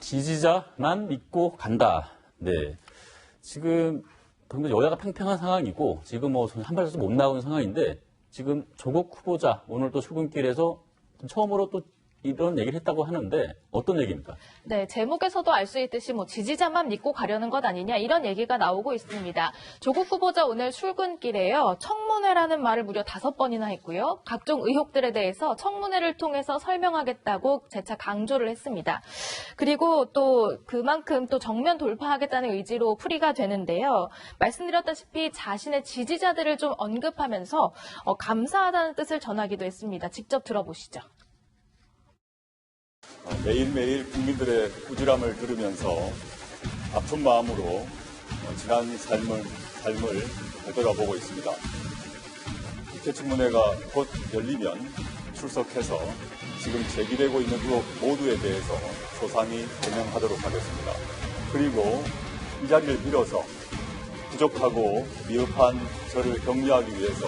지지자만 믿고 간다. 네. 지금 여야가 팽팽한 상황이고 지금 한 발자도 못 나오는 상황인데 지금 조국 후보자 오늘 또 출근길에서 처음으로 또 이런 얘기를 했다고 하는데 어떤 얘기입니까? 네, 제목에서도 알 수 있듯이 지지자만 믿고 가려는 것 아니냐 이런 얘기가 나오고 있습니다. 조국 후보자 오늘 출근길에요. 청문회라는 말을 무려 5번이나 했고요. 각종 의혹들에 대해서 청문회를 통해서 설명하겠다고 재차 강조를 했습니다. 그리고 또 그만큼 또 정면 돌파하겠다는 의지로 풀이가 되는데요. 말씀드렸다시피 자신의 지지자들을 좀 언급하면서 감사하다는 뜻을 전하기도 했습니다. 직접 들어보시죠. 매일매일 국민들의 꾸지람을 들으면서 아픈 마음으로 지난 삶을 되돌아보고 있습니다. 국회청문회가 곧 열리면 출석해서 지금 제기되고 있는 의혹 모두에 대해서 소상히 해명하도록 하겠습니다. 그리고 이 자리를 빌어서 부족하고 미흡한 저를 격려하기 위해서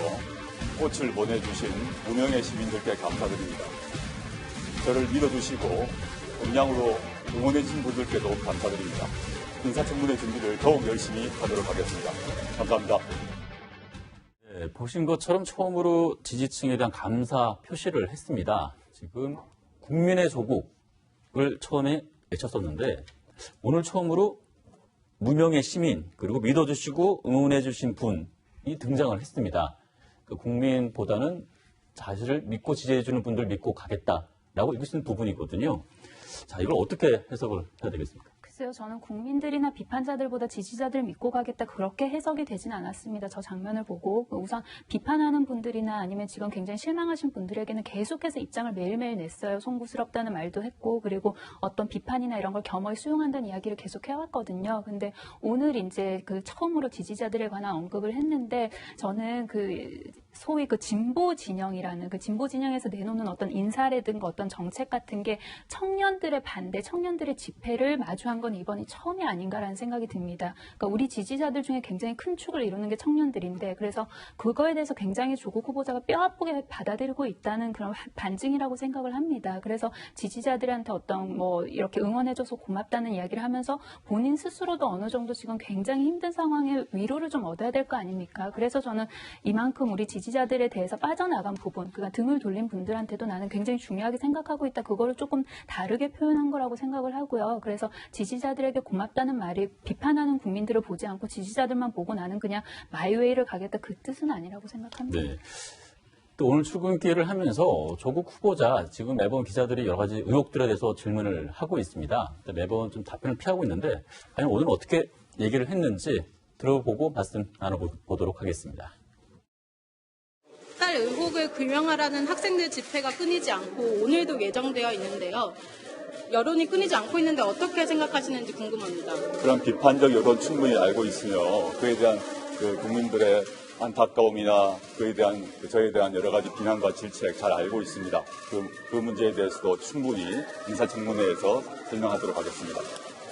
꽃을 보내주신 무명의 시민들께 감사드립니다. 저를 믿어주시고 음량으로 응원해주신 분들께도 감사드립니다. 인사청문회 준비를 더욱 열심히 하도록 하겠습니다. 감사합니다. 네, 보신 것처럼 처음으로 지지층에 대한 감사 표시를 했습니다. 지금 국민의 조국을 처음에 외쳤었는데 오늘 처음으로 무명의 시민 그리고 믿어주시고 응원해주신 분이 등장을 했습니다. 그 국민보다는 자신을 믿고 지지해주는 분들 믿고 가겠다라고 읽을 수 있는 부분이거든요. 자, 이걸 어떻게 해석을 해야 되겠습니까? 글쎄요, 저는 국민들이나 비판자들보다 지지자들 믿고 가겠다 그렇게 해석이 되진 않았습니다. 저 장면을 보고 우선 비판하는 분들이나 아니면 지금 굉장히 실망하신 분들에게는 계속해서 입장을 매일매일 냈어요. 송구스럽다는 말도 했고 그리고 어떤 비판이나 이런 걸 겸허히 수용한다는 이야기를 계속 해왔거든요. 근데 오늘 이제 그 처음으로 지지자들에 관한 언급을 했는데 저는 소위 진보 진영이라는 진보 진영에서 내놓는 어떤 인사라든가 어떤 정책 같은 게 청년들의 반대, 청년들의 집회를 마주한 건 이번이 처음이 아닌가라는 생각이 듭니다. 그러니까 우리 지지자들 중에 굉장히 큰 축을 이루는 게 청년들인데 그래서 그거에 대해서 굉장히 조국 후보자가 뼈아프게 받아들이고 있다는 그런 반증이라고 생각을 합니다. 그래서 지지자들한테 어떤 이렇게 응원해줘서 고맙다는 이야기를 하면서 본인 스스로도 어느 정도 지금 굉장히 힘든 상황에 위로를 좀 얻어야 될 거 아닙니까? 그래서 저는 이만큼 우리 지지자들에 대해서 빠져나간 부분, 그러니까 등을 돌린 분들한테도 나는 굉장히 중요하게 생각하고 있다. 그거를 조금 다르게 표현한 거라고 생각을 하고요. 그래서 지지자들에게 고맙다는 말이 비판하는 국민들을 보지 않고 지지자들만 보고 나는 그냥 마이웨이를 가겠다 그 뜻은 아니라고 생각합니다. 네. 또 오늘 출근길을 하면서 조국 후보자 지금 매번 기자들이 여러 가지 의혹들에 대해서 질문을 하고 있습니다. 매번 좀 답변을 피하고 있는데 과연 오늘 어떻게 얘기를 했는지 들어보고 말씀 나눠보도록 하겠습니다. 딸 의혹을 규명하라는 학생들 집회가 끊이지 않고 오늘도 예정되어 있는데요. 여론이 끊이지 않고 있는데 어떻게 생각하시는지 궁금합니다. 그런 비판적 여론 충분히 알고 있으며 그에 대한 국민들의 안타까움이나 저에 대한 여러 가지 비난과 질책 잘 알고 있습니다. 그 문제에 대해서도 충분히 인사청문회에서 설명하도록 하겠습니다.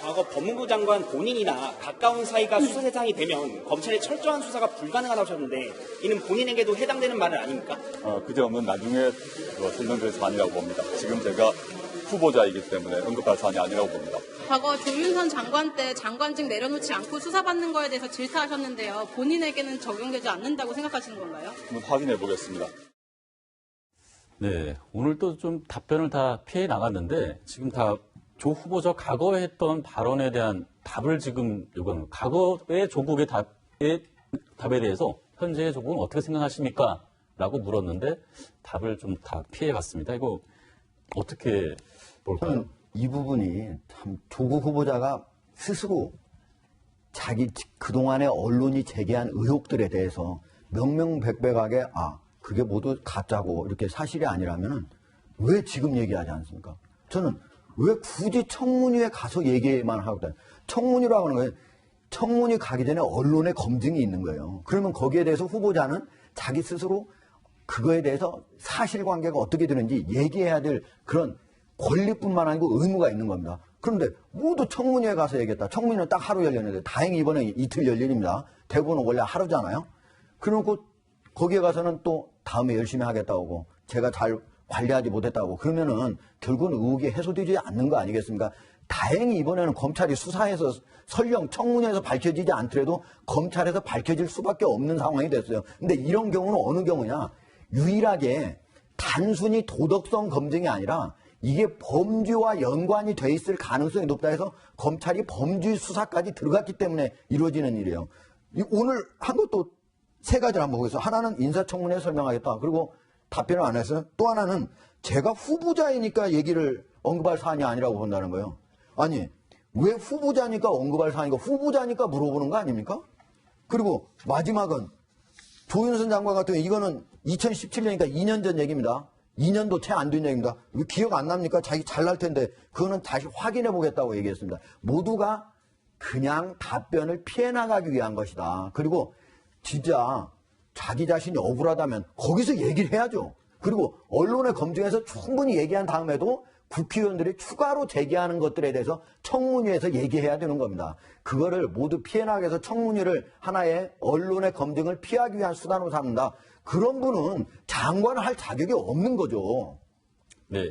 과거 법무부 장관 본인이나 가까운 사이가 수사 대상이 되면 검찰의 철저한 수사가 불가능하다고 하셨는데 이는 본인에게도 해당되는 말은 아닙니까? 그 점은 나중에 설명드릴 사안이라고 봅니다. 지금 제가 후보자이기 때문에 언급할 사안이 아니라고 봅니다. 과거 조윤선 장관 때 장관직 내려놓지 않고 수사받는 거에 대해서 질타하셨는데요. 본인에게는 적용되지 않는다고 생각하시는 건가요? 한번 확인해 보겠습니다. 네, 오늘 또 좀 답변을 다 피해 나갔는데 지금 다 조 후보자 과거에 했던 발언에 대한 답을 지금 요구하는 과거의 조국의 답에 대해서 현재의 조국은 어떻게 생각하십니까? 라고 물었는데 답을 좀 다 피해 갔습니다. 이거 어떻게 볼까요? 이 부분이 참 조국 후보자가 스스로 자기 그동안에 언론이 제기한 의혹들에 대해서 명명백백하게 그게 모두 가짜고 이렇게 사실이 아니라면은 왜 지금 얘기하지 않습니까? 저는 왜 굳이 청문회에 가서 얘기만 하고 청문회라고 하는 거예요. 청문회 가기 전에 언론의 검증이 있는 거예요. 그러면 거기에 대해서 후보자는 자기 스스로 그거에 대해서 사실관계가 어떻게 되는지 얘기해야 될 그런 권리뿐만 아니고 의무가 있는 겁니다. 그런데 모두 청문회에 가서 얘기했다. 청문회는 딱 하루 열렸는데 다행히 이번에 이틀 열립니다. 대부분은 원래 하루잖아요. 그러고 거기에 가서는 또 다음에 열심히 하겠다고 하고 제가 잘 관리하지 못했다고 그러면은 결국은 의혹이 해소되지 않는 거 아니겠습니까? 다행히 이번에는 검찰이 수사해서 설령 청문회에서 밝혀지지 않더라도 검찰에서 밝혀질 수밖에 없는 상황이 됐어요. 근데 이런 경우는 어느 경우냐? 유일하게 단순히 도덕성 검증이 아니라 이게 범죄와 연관이 돼 있을 가능성이 높다 해서 검찰이 범죄 수사까지 들어갔기 때문에 이루어지는 일이에요. 오늘 한 것도 세 가지를 한번 보겠습니다. 하나는 인사청문회에 설명하겠다. 그리고 답변을 안 했어요. 또 하나는 제가 후보자이니까 얘기를 언급할 사안이 아니라고 본다는 거예요. 아니, 왜 후보자니까 언급할 사안이고 후보자니까 물어보는 거 아닙니까? 그리고 마지막은 조윤선 장관 같은 경우 이거는 2017년이니까 2년 전 얘기입니다. 2년도 채 안 된 얘기입니다. 왜 기억 안 납니까? 자기 잘날 텐데 그거는 다시 확인해 보겠다고 얘기했습니다. 모두가 그냥 답변을 피해 나가기 위한 것이다. 그리고 진짜 자기 자신이 억울하다면 거기서 얘기를 해야죠. 그리고 언론의 검증에서 충분히 얘기한 다음에도 국회의원들이 추가로 제기하는 것들에 대해서 청문회에서 얘기해야 되는 겁니다. 그거를 모두 피해 나가기 위해서 청문회를 하나의 언론의 검증을 피하기 위한 수단으로 삼는다. 그런 분은 장관을 할 자격이 없는 거죠. 네.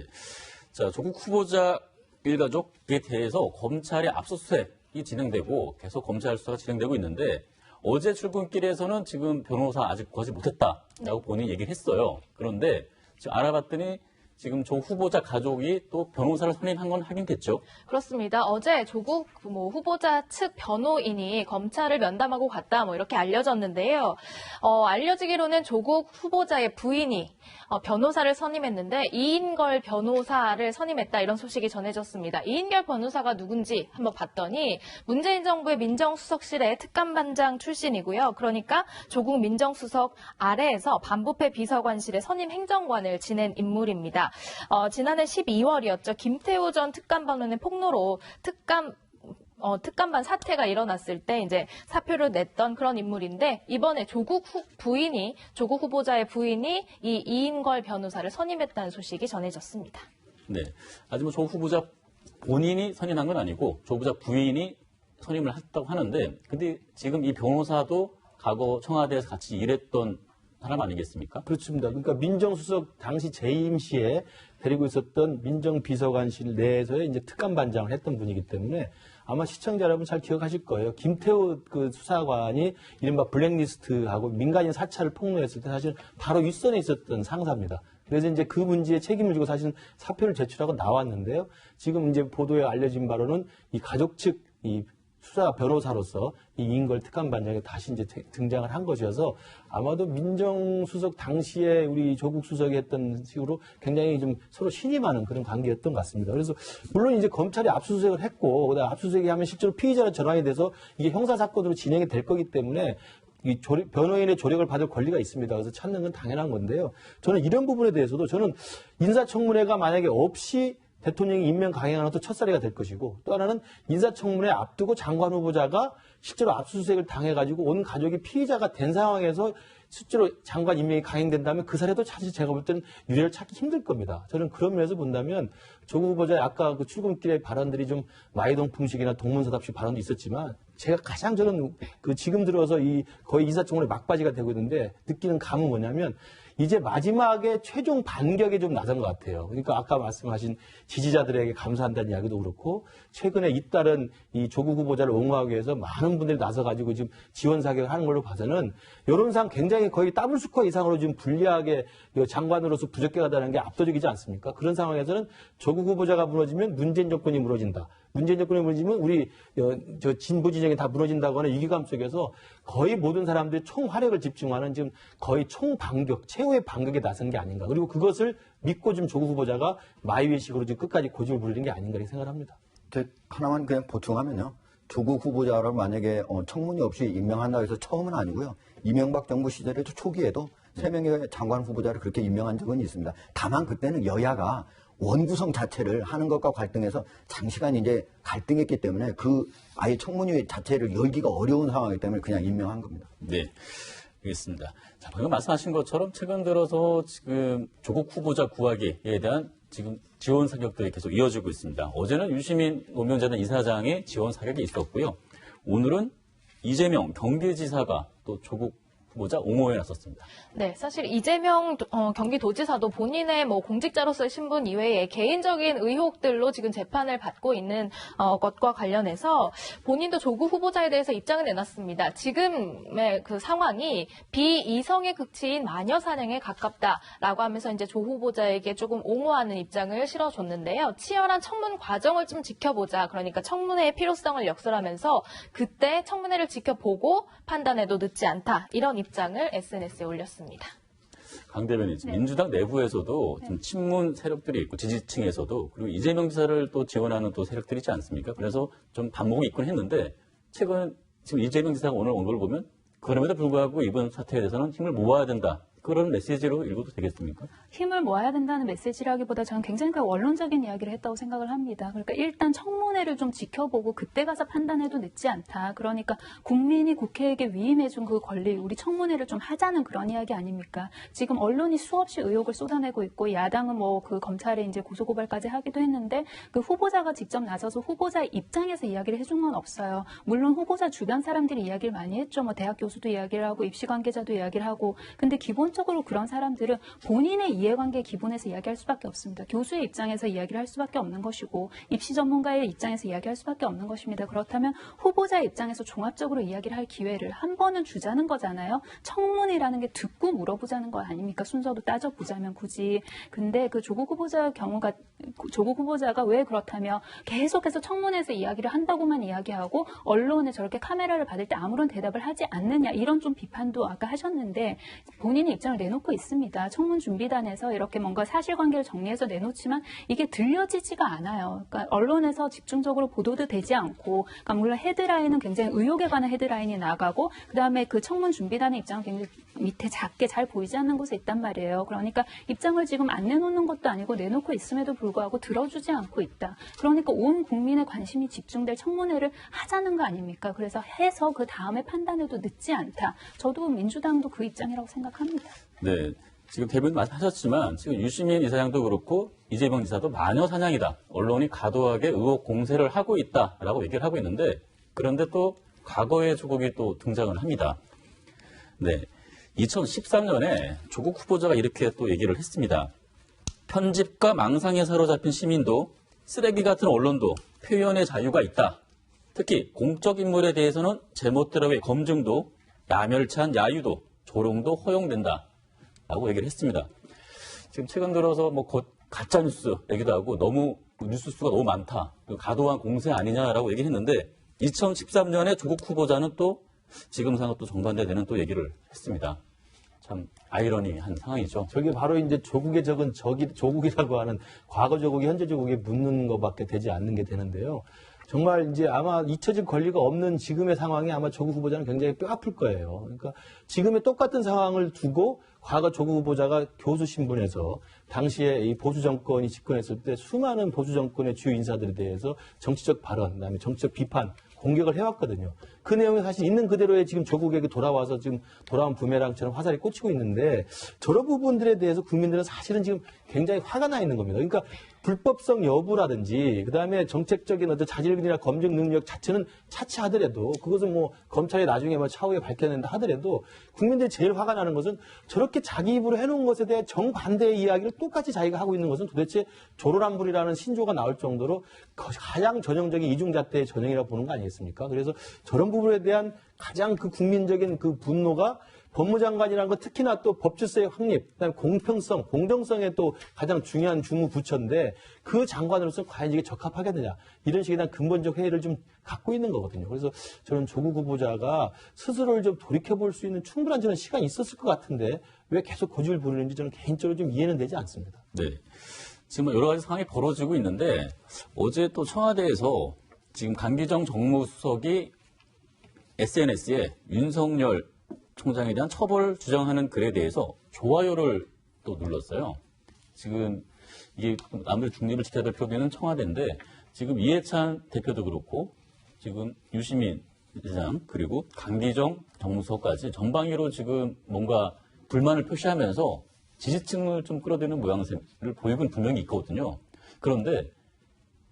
자, 조국 후보자 일가족에 대해서 검찰의 압수수색이 진행되고 계속 검찰 수사가 진행되고 있는데 어제 출근길에서는 지금 변호사 아직 구하지 못했다라고 본인이 얘기를 했어요. 그런데 지금 알아봤더니 지금 조 후보자 가족이 또 변호사를 선임한 건 하긴 됐죠. 그렇습니다. 어제 조국 후보자 측 변호인이 검찰을 면담하고 갔다 이렇게 알려졌는데요. 알려지기로는 조국 후보자의 부인이 변호사를 선임했는데 이인걸 변호사를 선임했다 이런 소식이 전해졌습니다. 이인걸 변호사가 누군지 한번 봤더니 문재인 정부의 민정수석실의 특감반장 출신이고요. 그러니까 조국 민정수석 아래에서 반부패 비서관실의 선임 행정관을 지낸 인물입니다. 지난해 12월이었죠. 김태우 전 특감반원의 폭로로 특감반 사태가 일어났을 때 이제 사표를 냈던 그런 인물인데 이번에 조국 후보자의 부인이 이 이인걸 변호사를 선임했다는 소식이 전해졌습니다. 네. 하지만 조 후보자 본인이 선임한 건 아니고 조 후보자 부인이 선임을 했다고 하는데 근데 지금 이 변호사도 과거 청와대에서 같이 일했던 사람 아니겠습니까? 그렇습니다. 그러니까 민정수석 당시 재임 시에 데리고 있었던 민정비서관실 내에서의 이제 특감반장을 했던 분이기 때문에 아마 시청자 여러분 잘 기억하실 거예요. 김태우 그 수사관이 이른바 블랙리스트하고 민간인 사찰을 폭로했을 때 사실 바로 윗선에 있었던 상사입니다. 그래서 이제 그 문제에 책임을 지고 사실 사표를 제출하고 나왔는데요. 지금 이제 보도에 알려진 바로는 이 가족 측 이 수사 변호사로서 이 이인걸 특감반장이 다시 이제 등장을 한 것이어서 아마도 민정수석 당시에 우리 조국 수석이 했던 식으로 굉장히 좀 서로 신임하는 그런 관계였던 것 같습니다. 그래서 물론 이제 검찰이 압수수색을 했고 그다음 압수수색이 하면 실제로 피의자로 전환이 돼서 이게 형사사건으로 진행이 될 거기 때문에 이 변호인의 조력을 받을 권리가 있습니다. 그래서 찾는 건 당연한 건데요. 저는 이런 부분에 대해서도 저는 인사청문회가 만약에 없이 대통령이 임명 강행하는 것도 첫사례가 될 것이고 또 하나는 인사청문회 앞두고 장관 후보자가 실제로 압수수색을 당해가지고 온 가족이 피의자가 된 상황에서 실제로 장관 임명이 강행된다면 그 사례도 사실 제가 볼 때는 유례를 찾기 힘들 겁니다. 저는 그런 면에서 본다면 조국 후보자의 아까 그 출근길의 발언들이 좀 마이동풍식이나 동문서답식 발언도 있었지만 제가 가장 저는 그 지금 들어서 이 거의 인사청문회 막바지가 되고 있는데 느끼는 감은 뭐냐면 이제 마지막에 최종 반격에 좀 나선 것 같아요. 그러니까 아까 말씀하신 지지자들에게 감사한다는 이야기도 그렇고 최근에 잇따른 이 조국 후보자를 옹호하기 위해서 많은 분들이 나서가지고 지금 지원 사격을 하는 걸로 봐서는 여론상 굉장히 거의 더블 스코어 이상으로 지금 불리하게 장관으로서 부적격하다는 게 압도적이지 않습니까? 그런 상황에서는 조국 후보자가 무너지면 문재인 정권이 무너진다. 문재인 정권이 무너지면 우리 저 진보 진영이 다 무너진다고 하는 위기감 속에서 거의 모든 사람들이 총화력을 집중하는 지금 거의 총반격, 최후의 반격에 나선 게 아닌가. 그리고 그것을 믿고 지금 조국 후보자가 마이웨이식으로 지금 끝까지 고집을 부리는 게 아닌가 이렇게 생각합니다. 하나만 그냥 보충하면요. 조국 후보자를 만약에 청문회 없이 임명한다고 해서 처음은 아니고요. 이명박 정부 시절에도 초기에도 3명의 장관 후보자를 그렇게 임명한 적은 있습니다. 다만 그때는 여야가 원구성 자체를 하는 것과 갈등해서 장시간 이제 갈등했기 때문에 그 아예 청문회 자체를 열기가 어려운 상황이기 때문에 그냥 임명한 겁니다. 네. 알겠습니다. 자, 방금 말씀하신 것처럼 최근 들어서 지금 조국 후보자 구하기에 대한 지금 지원 사격들이 계속 이어지고 있습니다. 어제는 유시민 노무현재단 이사장의 지원 사격이 있었고요. 오늘은 이재명 경기지사가 또 조국 후보자 옹호에 나섰습니다. 네, 사실 이재명 경기도지사도 본인의 뭐 공직자로서의 신분 이외에 개인적인 의혹들로 지금 재판을 받고 있는 것과 관련해서 본인도 조국 후보자에 대해서 입장을 내놨습니다. 지금의 그 상황이 비이성의 극치인 마녀 사냥에 가깝다라고 하면서 이제 조 후보자에게 조금 옹호하는 입장을 실어줬는데요. 치열한 청문 과정을 좀 지켜보자. 그러니까 청문회의 필요성을 역설하면서 그때 청문회를 지켜보고 판단해도 늦지 않다. 이런 입장을 SNS에 올렸습니다. 강 대변인, 민주당 내부에서도 좀 친문 세력들이 있고 지지층에서도 그리고 이재명 지사를 또 지원하는 또 세력들이 있지 않습니까? 그래서 좀 반목이 있긴 했는데 최근 지금 이재명 지사가 오늘 온 걸 보면 그럼에도 불구하고 이번 사태에 대해서는 힘을 모아야 된다. 그런 메시지로 읽어도 되겠습니까? 힘을 모아야 된다는 메시지라기보다 저는 굉장히 원론적인 이야기를 했다고 생각을 합니다. 그러니까 일단 청문회를 좀 지켜보고 그때 가서 판단해도 늦지 않다. 그러니까 국민이 국회에게 위임해준 그 권리, 우리 청문회를 좀 하자는 그런 이야기 아닙니까? 지금 언론이 수없이 의혹을 쏟아내고 있고 야당은 뭐 그 검찰에 이제 고소고발까지 하기도 했는데 그 후보자가 직접 나서서 후보자의 입장에서 이야기를 해준 건 없어요. 물론 후보자 주변 사람들이 이야기를 많이 했죠. 뭐 대학 교수도 이야기를 하고 입시 관계자도 이야기를 하고. 근데 기본적으로 그런 사람들은 본인의 이해관계 기본에서 이야기할 수밖에 없습니다. 교수의 입장에서 이야기를 할 수밖에 없는 것이고 입시 전문가의 입장에서 이야기할 수밖에 없는 것입니다. 그렇다면 후보자의 입장에서 종합적으로 이야기를 할 기회를 한 번은 주자는 거잖아요. 청문이라는 게 듣고 물어보자는 거 아닙니까? 순서도 따져보자면 굳이. 근데 그 조국 후보자가 왜 그렇다며 계속해서 청문회에서 이야기를 한다고만 이야기하고 언론에 저렇게 카메라를 받을 때 아무런 대답을 하지 않느냐 이런 좀 비판도 아까 하셨는데 본인의 입장을 내놓고 있습니다. 청문 준비단에서 이렇게 뭔가 사실관계를 정리해서 내놓지만 이게 들려지지가 않아요. 그러니까 언론에서 집중적으로 보도도 되지 않고, 그러니까 물론 헤드라인은 굉장히 의혹에 관한 헤드라인이 나가고, 그 다음에 그 청문 준비단의 입장은 굉장히 밑에 작게 잘 보이지 않는 곳에 있단 말이에요. 그러니까 입장을 지금 안 내놓는 것도 아니고 내놓고 있음에도 불구하고 들어주지 않고 있다. 그러니까 온 국민의 관심이 집중될 청문회를 하자는 거 아닙니까? 그래서 해서 그 다음에 판단해도 늦지 않다. 저도 민주당도 그 입장이라고 생각합니다. 네. 지금 대변인 말씀하셨지만 지금 유시민 이사장도 그렇고 이재명 지사도 마녀 사냥이다. 언론이 과도하게 의혹 공세를 하고 있다라고 얘기를 하고 있는데 그런데 또 과거의 조국이 또 등장을 합니다. 네. 2013년에 조국 후보자가 이렇게 또 얘기를 했습니다. 편집과 망상에 사로잡힌 시민도 쓰레기 같은 언론도 표현의 자유가 있다. 특히 공적 인물에 대해서는 제멋대로의 검증도 야멸찬 야유도 조롱도 허용된다. 라고 얘기를 했습니다. 지금 최근 들어서 뭐 가짜 뉴스 얘기도 하고 너무 뉴스 수가 너무 많다. 과도한 공세 아니냐라고 얘기를 했는데 2013년에 조국 후보자는 또 지금 상황 또 정반대되는 또 얘기를 했습니다. 참 아이러니한 상황이죠. 저게 바로 이제 조국의 적은 조국이라고 하는 과거 조국이 현재 조국에 묻는 것밖에 되지 않는 게 되는데요. 정말 이제 아마 잊혀질 권리가 없는 지금의 상황이 아마 조국 후보자는 굉장히 뼈아플 거예요. 그러니까 지금의 똑같은 상황을 두고 과거 조국 후보자가 교수 신분에서 당시에 이 보수 정권이 집권했을 때 수많은 보수 정권의 주요 인사들에 대해서 정치적 발언, 그다음에 정치적 비판, 공격을 해왔거든요. 그 내용이 사실 있는 그대로의 지금 조국에게 돌아와서 지금 돌아온 부메랑처럼 화살이 꽂히고 있는데 저런 부분들에 대해서 국민들은 사실은 지금 굉장히 화가 나 있는 겁니다. 그러니까 불법성 여부라든지 그다음에 정책적인 어떤 자질이나 검증 능력 자체는 차치하더라도 그것은 뭐 검찰이 나중에 뭐 차후에 밝혀낸다 하더라도 국민들이 제일 화가 나는 것은 저렇게 자기 입으로 해놓은 것에 대해 정반대의 이야기를 똑같이 자기가 하고 있는 것은 도대체 조로란불이라는 신조가 나올 정도로 가장 전형적인 이중잣대의 전형이라고 보는 거 아니겠습니까? 그래서 저런 부분에 대한 가장 그 국민적인 그 분노가 법무장관이라는 건 특히나 또 법질서의 확립, 그다음에 공평성, 공정성에 또 가장 중요한 주무부처인데 그 장관으로서 과연 이게 적합하겠느냐 이런 식에 대한 근본적 회의를 좀 갖고 있는 거거든요. 그래서 저는 조국 후보자가 스스로를 좀 돌이켜볼 수 있는 충분한 저는 시간이 있었을 것 같은데 왜 계속 고집을 부리는지 저는 개인적으로 좀 이해는 되지 않습니다. 네. 지금 여러 가지 상황이 벌어지고 있는데 어제 또 청와대에서 지금 강기정 정무수석이 SNS에 윤석열 총장에 대한 처벌 주장하는 글에 대해서 좋아요를 또 눌렀어요. 지금 이게 아무래도 중립을 지켜야 될 표기는 청와대인데 지금 이해찬 대표도 그렇고 지금 유시민 회장 그리고 강기정 정무수석까지 전방위로 지금 뭔가 불만을 표시하면서 지지층을 좀 끌어들이는 모양새를 보이고는 분명히 있거든요. 그런데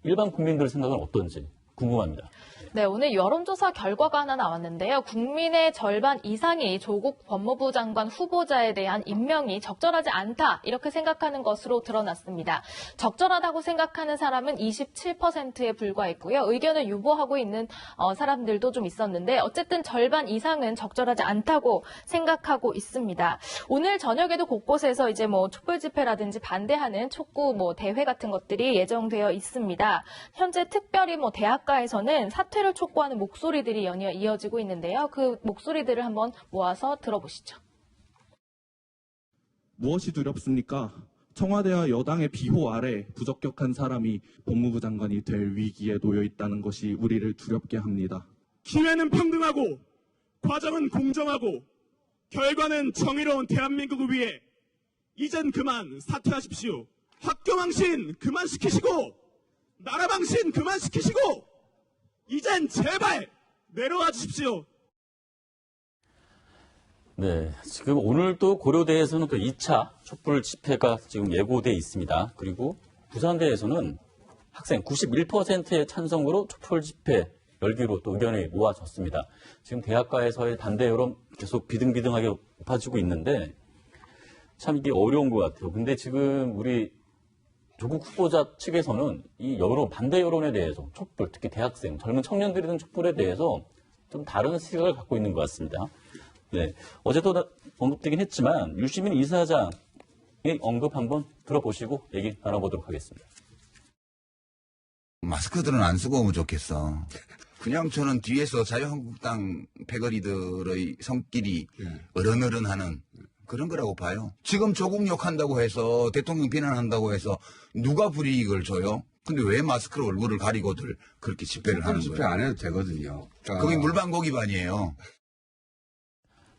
일반 국민들 생각은 어떤지 궁금합니다. 네, 오늘 여론조사 결과가 하나 나왔는데요. 국민의 절반 이상이 조국 법무부 장관 후보자에 대한 임명이 적절하지 않다, 이렇게 생각하는 것으로 드러났습니다. 적절하다고 생각하는 사람은 27%에 불과했고요. 의견을 유보하고 있는 사람들도 좀 있었는데 어쨌든 절반 이상은 적절하지 않다고 생각하고 있습니다. 오늘 저녁에도 곳곳에서 이제 뭐 촛불 집회라든지 반대하는 촉구 대회 같은 것들이 예정되어 있습니다. 현재 특별히 대학가에서는 사퇴를 촉구하는 목소리들이 연이어 이어지고 있는데요. 그 목소리들을 한번 모아서 들어보시죠. 무엇이 두렵습니까? 청와대와 여당의 비호 아래 부적격한 사람이 법무부 장관이 될 위기에 놓여 있다는 것이 우리를 두렵게 합니다. 기회는 평등하고 과정은 공정하고 결과는 정의로운 대한민국을 위해 이젠 그만 사퇴하십시오. 학교 망신 그만 시키시고 나라 망신 그만 시키시고 이젠 제발 내려와 주십시오. 네, 지금 오늘도 고려대에서는 또 2차 촛불 집회가 지금 예고돼 있습니다. 그리고 부산대에서는 학생 91%의 찬성으로 촛불 집회 열기로 또 의견이 모아졌습니다. 지금 대학가에서의 반대 여론 계속 비등비등하게 높아지고 있는데 참 이게 어려운 것 같아요. 근데 지금 우리 조국 후보자 측에서는 이 여론, 반대 여론에 대해서 촛불, 특히 대학생, 젊은 청년들이 든 촛불에 대해서 좀 다른 시각을 갖고 있는 것 같습니다. 네, 어제도 언급되긴 했지만 유시민 이사장의 언급 한번 들어보시고 얘기 나눠보도록 하겠습니다. 마스크들은 안 쓰고 오면 좋겠어. 그냥 저는 뒤에서 자유한국당 패거리들의 손길이 어른어른하는 그런 거라고 봐요. 지금 조국 욕한다고 해서 대통령 비난한다고 해서 누가 불이익을 줘요? 근데 왜 마스크로 얼굴을 가리고들 그렇게 집회를 하는 거예요? 집회 안 해도 되거든요. 그게 물방고기반이에요.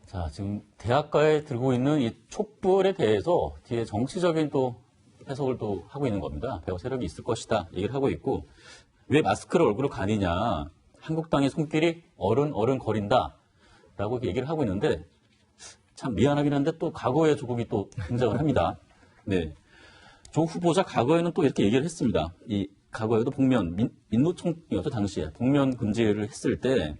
자, 지금 대학가에 들고 있는 이 촛불에 대해서 뒤에 정치적인 또 해석을 또 하고 있는 겁니다. 배후 세력이 있을 것이다 얘기를 하고 있고 왜 마스크를 얼굴을 가리냐. 한국당의 손길이 어른 거린다 라고 얘기를 하고 있는데 참 미안하긴 한데 또 과거에 조국이 또 등장을 합니다. 네. 조 후보자 과거에는 또 이렇게 얘기를 했습니다. 이 과거에도 민노총이었죠, 당시에. 복면 금지를 했을 때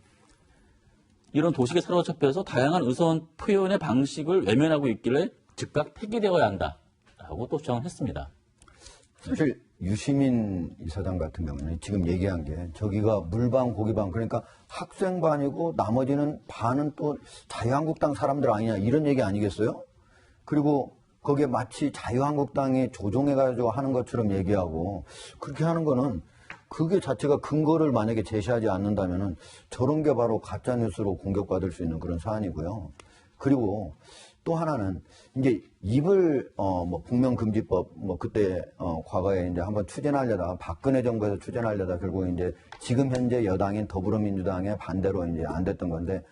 이런 도식에 사로잡혀서 다양한 의원 표현의 방식을 외면하고 있길래 즉각 폐기되어야 한다라고 또 주장을 했습니다. 사실 유시민 이사장 같은 경우는 지금 얘기한 게 저기가 물반 고기반 그러니까 학생반이고 나머지는 반은 또 자유한국당 사람들 아니냐 이런 얘기 아니겠어요? 그리고 거기에 마치 자유한국당이 조종해가지고 하는 것처럼 얘기하고 그렇게 하는 거는 그게 자체가 근거를 만약에 제시하지 않는다면은 저런 게 바로 가짜뉴스로 공격받을 수 있는 그런 사안이고요. 그리고 또 하나는 이제 입을 복면금지법 그때 과거에 이제 한번 추진하려다가 박근혜 정부에서 추진하려다 결국 이제 지금 현재 여당인 더불어민주당의 반대로 이제 안 됐던 건데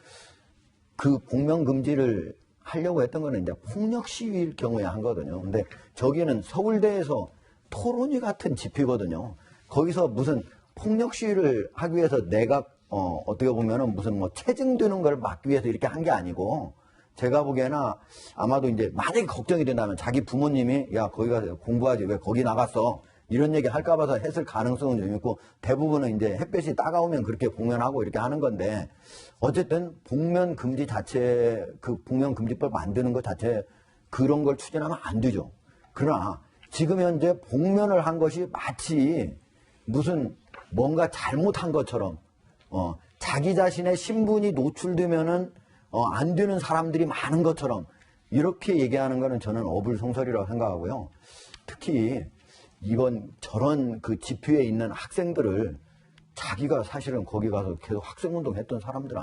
그 복면금지를 하려고 했던 거는 이제 폭력 시위일 경우에 한 거거든요. 근데 저기는 서울대에서 토론회 같은 집회거든요. 거기서 무슨 폭력 시위를 하기 위해서 내가 어떻게 보면은 무슨 체증되는 걸 막기 위해서 이렇게 한 게 아니고 제가 보기에는 아마도 이제 만약에 걱정이 된다면 자기 부모님이 야 거기 가서 공부하지 왜 거기 나갔어 이런 얘기 할까 봐서 했을 가능성은 좀 있고 대부분은 이제 햇볕이 따가우면 그렇게 공연하고 이렇게 하는 건데 어쨌든 복면 금지 자체 그 복면 금지법 만드는 것 자체 그런 걸 추진하면 안 되죠. 그러나 지금 현재 복면을 한 것이 마치 무슨 뭔가 잘못한 것처럼 자기 자신의 신분이 노출되면은 안 되는 사람들이 많은 것처럼 이렇게 얘기하는 거는 저는 어불성설이라고 생각하고요. 특히 이번 저런 그 집회에 있는 학생들을 자기가 사실은 거기 가서 계속 학생운동 했던 사람들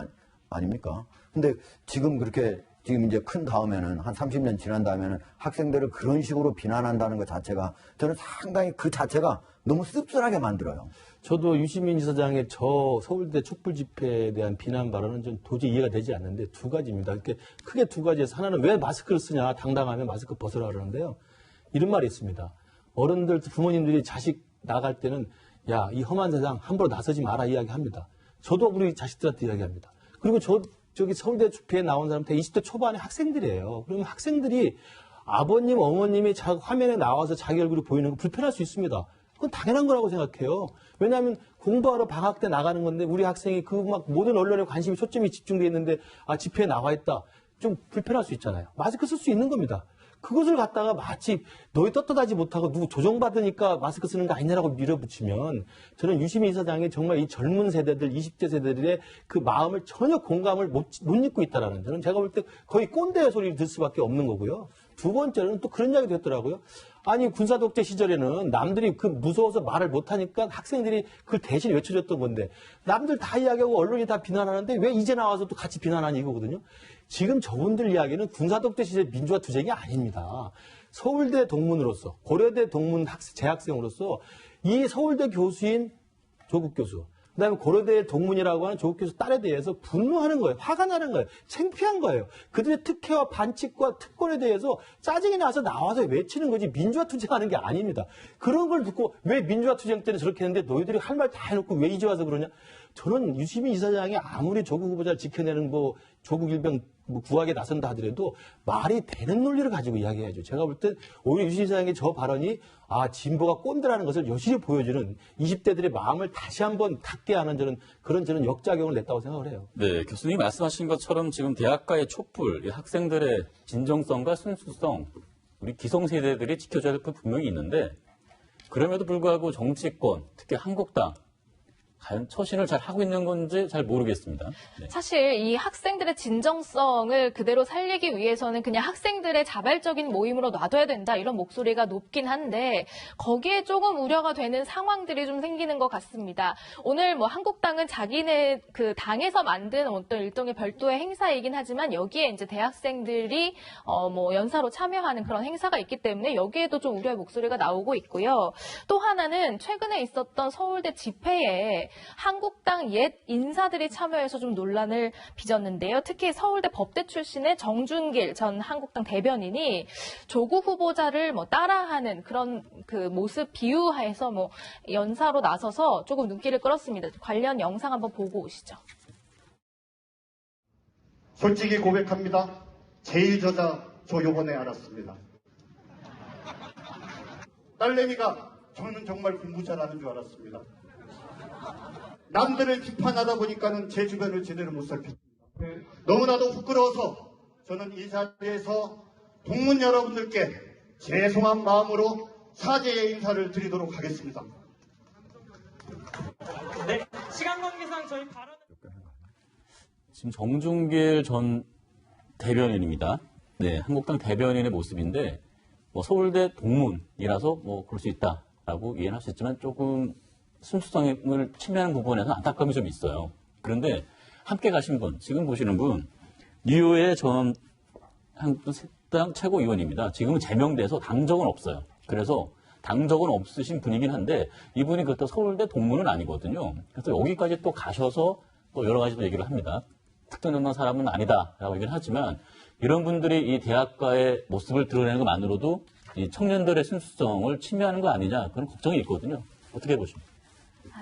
아닙니까? 근데 지금 그렇게 지금 이제 큰 다음에는 한 30년 지난 다음에는 학생들을 그런 식으로 비난한다는 것 자체가 저는 상당히 그 자체가 너무 씁쓸하게 만들어요. 저도 유시민 이사장의 저 서울대 촛불 집회에 대한 비난 발언은 좀 도저히 이해가 되지 않는데 두 가지입니다. 이렇게 크게 두 가지에서 하나는 왜 마스크를 쓰냐 당당하면 마스크 벗으라 그러는데요. 이런 말이 있습니다. 어른들 부모님들이 자식 나갈 때는 야, 이 험한 세상 함부로 나서지 마라 이야기합니다. 저도 우리 자식들한테 이야기합니다. 그리고 저기 서울대 집회에 나온 사람한테 20대 초반의 학생들이에요. 그러면 학생들이 아버님, 어머님이 화면에 나와서 자기 얼굴이 보이는 거 불편할 수 있습니다. 그건 당연한 거라고 생각해요. 왜냐하면 공부하러 방학 때 나가는 건데 우리 학생이 그 막 모든 언론에 관심이 초점이 집중돼 있는데 집회에 나와 있다. 좀 불편할 수 있잖아요. 마스크 쓸 수 있는 겁니다. 그것을 갖다가 마치 너희 떳떳하지 못하고 누구 조정받으니까 마스크 쓰는 거 아니냐라고 밀어붙이면 저는 유시민 이사장이 정말 이 젊은 세대들, 20대 세대들의 그 마음을 전혀 공감을 못 잊고 있다라는 저는 제가 볼 때 거의 꼰대 소리를 들 수밖에 없는 거고요. 두 번째는 또 그런 이야기도 했더라고요. 아니 군사독재 시절에는 남들이 그 무서워서 말을 못하니까 학생들이 그걸 대신 외쳐줬던 건데 남들 다 이야기하고 언론이 다 비난하는데 왜 이제 나와서 또 같이 비난하니 이거거든요. 지금 저분들 이야기는 군사독재 시절 민주화 투쟁이 아닙니다. 서울대 동문으로서 고려대 동문 재학생으로서 이 서울대 교수인 조국 교수 그다음에 고려대 동문이라고 하는 조국 교수 딸에 대해서 분노하는 거예요. 화가 나는 거예요. 창피한 거예요. 그들의 특혜와 반칙과 특권에 대해서 짜증이 나서 나와서 외치는 거지 민주화 투쟁하는 게 아닙니다. 그런 걸 듣고 왜 민주화 투쟁 때는 저렇게 했는데 너희들이 할 말 다 해놓고 왜 이제 와서 그러냐. 저는 유시민 이사장이 아무리 조국 후보자를 지켜내는 조국 일병 구하게 나선다 하더라도 말이 되는 논리를 가지고 이야기해야죠. 제가 볼 때 오히려 유시민 이사장의 저 발언이 진보가 꼰대라는 것을 여실히 보여주는 20대들의 마음을 다시 한번 닫게 하는 저는 역작용을 냈다고 생각을 해요. 네, 교수님이 말씀하신 것처럼 지금 대학가의 촛불, 이 학생들의 진정성과 순수성, 우리 기성세대들이 지켜줘야 될 부분 분명히 있는데 그럼에도 불구하고 정치권, 특히 한국당 과연 처신을 잘 하고 있는 건지 잘 모르겠습니다. 네. 사실 이 학생들의 진정성을 그대로 살리기 위해서는 그냥 학생들의 자발적인 모임으로 놔둬야 된다 이런 목소리가 높긴 한데 거기에 조금 우려가 되는 상황들이 좀 생기는 것 같습니다. 오늘 한국당은 자기네 그 당에서 만든 어떤 일종의 별도의 행사이긴 하지만 여기에 이제 대학생들이 연사로 참여하는 그런 행사가 있기 때문에 여기에도 좀 우려의 목소리가 나오고 있고요. 또 하나는 최근에 있었던 서울대 집회에 한국당 옛 인사들이 참여해서 좀 논란을 빚었는데요. 특히 서울대 법대 출신의 정준길 전 한국당 대변인이 조국 후보자를 따라하는 그런 그 모습 비유해서 연사로 나서서 조금 눈길을 끌었습니다. 관련 영상 한번 보고 오시죠. 솔직히 고백합니다. 제일 저자 저 요번에 알았습니다. 딸내미가 저는 정말 공부 잘하는 줄 알았습니다. 남들을 비판하다 보니까는 제 주변을 제대로 못 살폈습니다. 너무나도 부끄러워서 저는 이 자리에서 동문 여러분들께 죄송한 마음으로 사죄의 인사를 드리도록 하겠습니다. 네, 시간 관계상 저희 발언 지금 정준길 전 대변인입니다. 네, 한국당 대변인의 모습인데 서울대 동문이라서 그럴 수 있다라고 이해할 수 있지만 조금 순수성을 침해하는 부분에서 안타까움이 좀 있어요. 그런데 함께 가신 분, 지금 보시는 분, 유효의 전 한국당 최고위원입니다. 지금은 제명돼서 당적은 없어요. 그래서 당적은 없으신 분이긴 한데 이분이 그렇다고 서울대 동문은 아니거든요. 그래서 여기까지 또 가셔서 또 여러 가지 얘기를 합니다. 특정정당 사람은 아니다라고 얘기를 하지만 이런 분들이 이 대학가의 모습을 드러내는 것만으로도 이 청년들의 순수성을 침해하는 거 아니냐 그런 걱정이 있거든요. 어떻게 보십니까?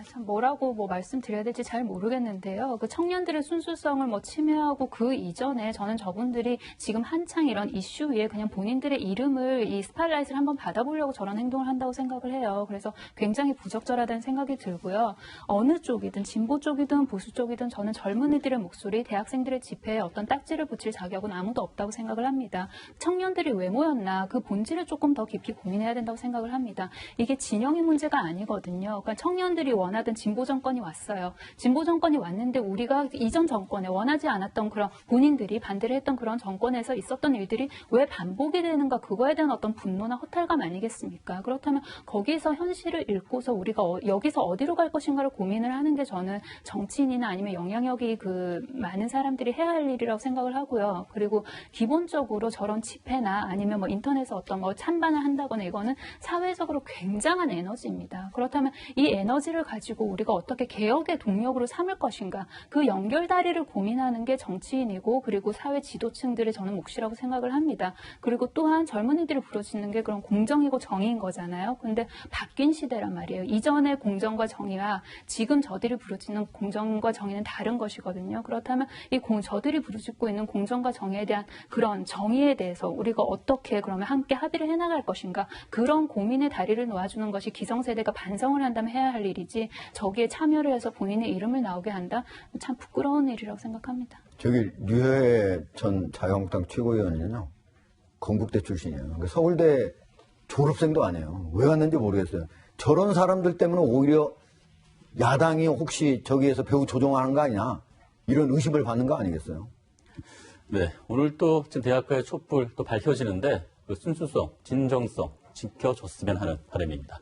참 뭐라고 말씀드려야 될지 잘 모르겠는데요. 그 청년들의 순수성을 침해하고 그 이전에 저는 저분들이 지금 한창 이런 이슈 위에 그냥 본인들의 이름을 이 스팟라이트를 한번 받아보려고 저런 행동을 한다고 생각을 해요. 그래서 굉장히 부적절하다는 생각이 들고요. 어느 쪽이든 진보 쪽이든 보수 쪽이든 저는 젊은이들의 목소리, 대학생들의 집회에 어떤 딱지를 붙일 자격은 아무도 없다고 생각을 합니다. 청년들이 왜 모였나 그 본질을 조금 더 깊이 고민해야 된다고 생각을 합니다. 이게 진영의 문제가 아니거든요. 그러니까 청년들이 원하던 진보 정권이 왔어요. 진보 정권이 왔는데 우리가 이전 정권에 원하지 않았던 그런 본인들이 반대를 했던 그런 정권에서 있었던 일들이 왜 반복이 되는가 그거에 대한 어떤 분노나 허탈감 아니겠습니까? 그렇다면 거기서 현실을 읽고서 우리가 여기서 어디로 갈 것인가를 고민을 하는 게 저는 정치인이나 아니면 영향력이 많은 사람들이 해야 할 일이라고 생각을 하고요. 그리고 기본적으로 저런 집회나 아니면 인터넷에서 어떤 찬반을 한다거나 이거는 사회적으로 굉장한 에너지입니다. 그렇다면 이 에너지를 가지고 가지고 우리가 어떻게 개혁의 동력으로 삼을 것인가, 그 연결다리를 고민하는 게 정치인이고 그리고 사회 지도층들의 저는 몫이라고 생각을 합니다. 그리고 또한 젊은이들이 부르짖는 게 그런 공정이고 정의인 거잖아요. 근데 바뀐 시대란 말이에요. 이전의 공정과 정의와 지금 저들이 부르짖는 공정과 정의는 다른 것이거든요. 그렇다면 저들이 부르짖고 있는 공정과 정의에 대한 그런 정의에 대해서 우리가 어떻게 그러면 함께 합의를 해나갈 것인가, 그런 고민의 다리를 놓아주는 것이 기성세대가 반성을 한다면 해야 할 일이지, 저기에 참여를 해서 본인의 이름을 나오게 한다? 참 부끄러운 일이라고 생각합니다. 저기 류해 전 자유한국당 최고위원은요, 건국대 출신이에요. 그러니까 서울대 졸업생도 아니에요. 왜 갔는지 모르겠어요. 저런 사람들 때문에 오히려 야당이 혹시 저기에서 배후 조종하는 거 아니냐, 이런 의심을 받는 거 아니겠어요? 네, 오늘 또 지금 대학가의 촛불 또 밝혀지는데 그 순수성, 진정성 지켜줬으면 하는 바람입니다.